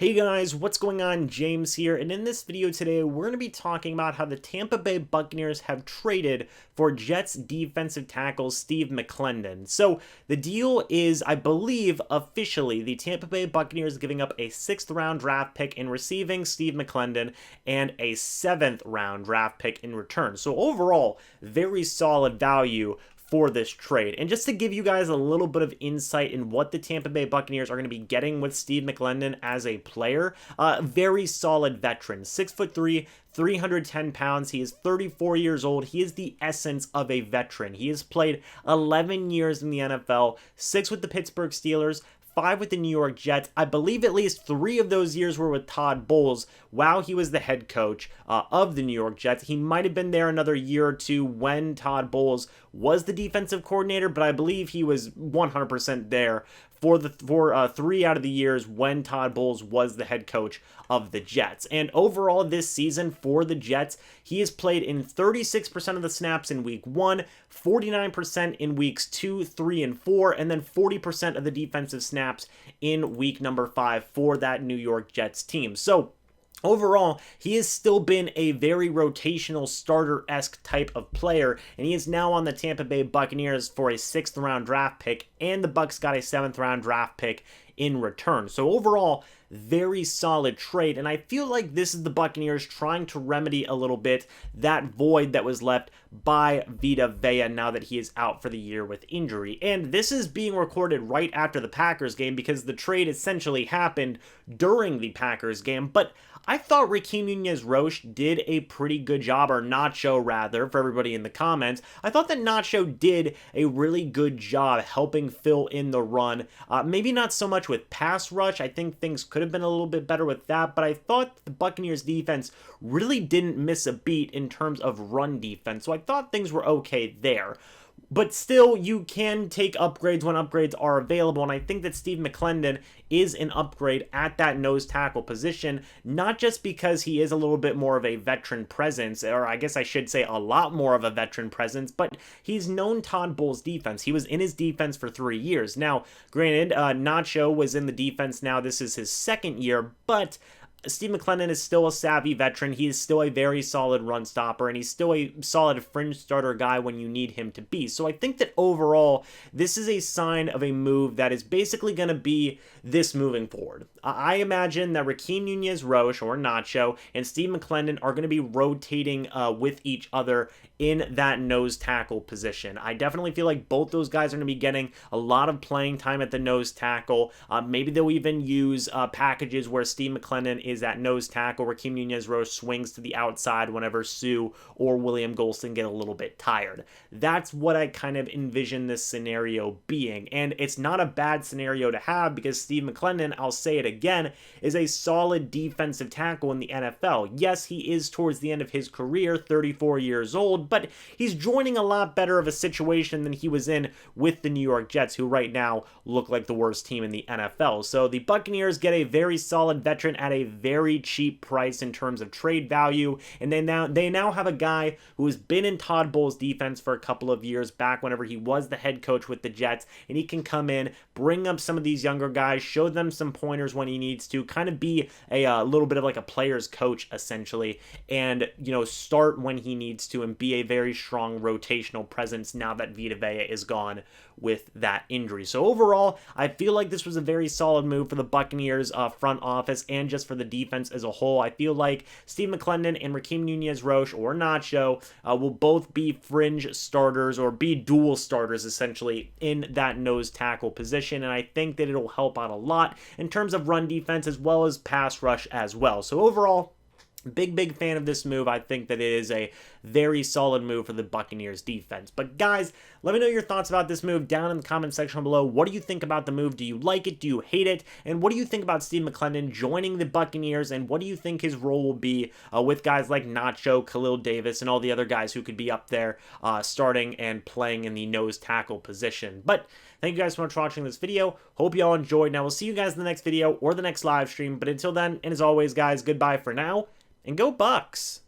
Hey guys, what's going on? James here, and in this video today, we're going to be talking about how the Tampa Bay Buccaneers have traded for Jets defensive tackle Steve McLendon. So the deal is, I believe, officially, the Tampa Bay Buccaneers giving up a 6th round draft pick in receiving Steve McLendon and a 7th round draft pick in return. So overall, very solid value for this trade. And just to give you guys a little bit of insight in what the Tampa Bay Buccaneers are going to be getting with Steve McLendon as a player, very solid veteran, 6'3", 310 pounds. He is 34 years old. He is the essence of a veteran. He has played 11 years in the NFL, 6 with the Pittsburgh Steelers, 5 with the New York Jets. I believe at least 3 of those years were with Todd Bowles while he was the head coach of the New York Jets. He might have been there another year or two when Todd Bowles was the defensive coordinator, but I believe he was 100% there for 3 out of the years when Todd Bowles was the head coach of the Jets. And overall this season for the Jets, he has played in 36% of the snaps in week 1, 49% in weeks 2, 3, and 4, and then 40% of the defensive snaps in week number 5 for that New York Jets team. So overall, he has still been a very rotational starter-esque type of player, and he is now on the Tampa Bay Buccaneers for a 6th round draft pick, and the Bucs got a 7th round draft pick in return. So overall, very solid trade, and I feel like this is the Buccaneers trying to remedy a little bit that void that was left by Vita Vea now that he is out for the year with injury. And this is being recorded right after the Packers game because the trade essentially happened during the Packers game, but I thought Raheem Nunez-Roche did a pretty good job, or Nacho rather, for everybody in the comments. I thought that Nacho did a really good job helping fill in the run. Maybe not so much with pass rush. I think things could have been a little bit better with that, but I thought the Buccaneers defense really didn't miss a beat in terms of run defense, so I thought things were okay there. But still, you can take upgrades when upgrades are available, and I think that Steve McLendon is an upgrade at that nose tackle position, not just because he is a little bit more of a veteran presence, or I guess I should say a lot more of a veteran presence, but he's known Todd Bowles' defense. He was in his defense for 3 years. Now, granted, Nacho was in the defense now. This is his 2nd year, but Steve McLendon is still a savvy veteran. He is still a very solid run stopper, and he's still a solid fringe starter guy when you need him to be. So I think that overall, this is a sign of a move that is basically going to be this moving forward. I imagine that Raheem Nunez-Roche, or Nacho, and Steve McLendon are going to be rotating with each other in that nose tackle position. I definitely feel like both those guys are going to be getting a lot of playing time at the nose tackle. Maybe they'll even use packages where Steve McLendon is at nose tackle, Raheem Nunez-Roche swings to the outside whenever Sue or William Golston get a little bit tired. That's what I kind of envision this scenario being, and it's not a bad scenario to have because Steve McLendon, I'll say it again, is a solid defensive tackle in the NFL. Yes, he is towards the end of his career, 34 years old, but he's joining a lot better of a situation than he was in with the New York Jets, who right now look like the worst team in the NFL. So the Buccaneers get a very solid veteran at a very cheap price in terms of trade value, and they now have a guy who has been in Todd Bowles' defense for a couple of years back whenever he was the head coach with the Jets, and he can come in, bring up some of these younger guys, show them some pointers when he needs to, kind of be a little bit of like a player's coach essentially, and start when he needs to and be a very strong rotational presence now that Vita Vea is gone with that injury. So overall, I feel like this was a very solid move for the Buccaneers front office and just for the defense as a whole. I feel like Steve McLendon and Raheem Nunez-Roche, or Nacho, will both be fringe starters or be dual starters essentially in that nose tackle position, and I think that it'll help out a lot in terms of run defense as well as pass rush as well. So overall, big fan of this move. I think that it is a very solid move for the Buccaneers defense. But guys, let me know your thoughts about this move down in the comment section below. What do you think about the move? Do you like it? Do you hate it? And what do you think about Steve McLendon joining the Buccaneers? And what do you think his role will be with guys like Nacho, Khalil Davis, and all the other guys who could be up there starting and playing in the nose tackle position? But thank you guys so much for watching this video. Hope you all enjoyed. Now we'll see you guys in the next video or the next live stream. But until then, and as always guys, goodbye for now. And go Bucs!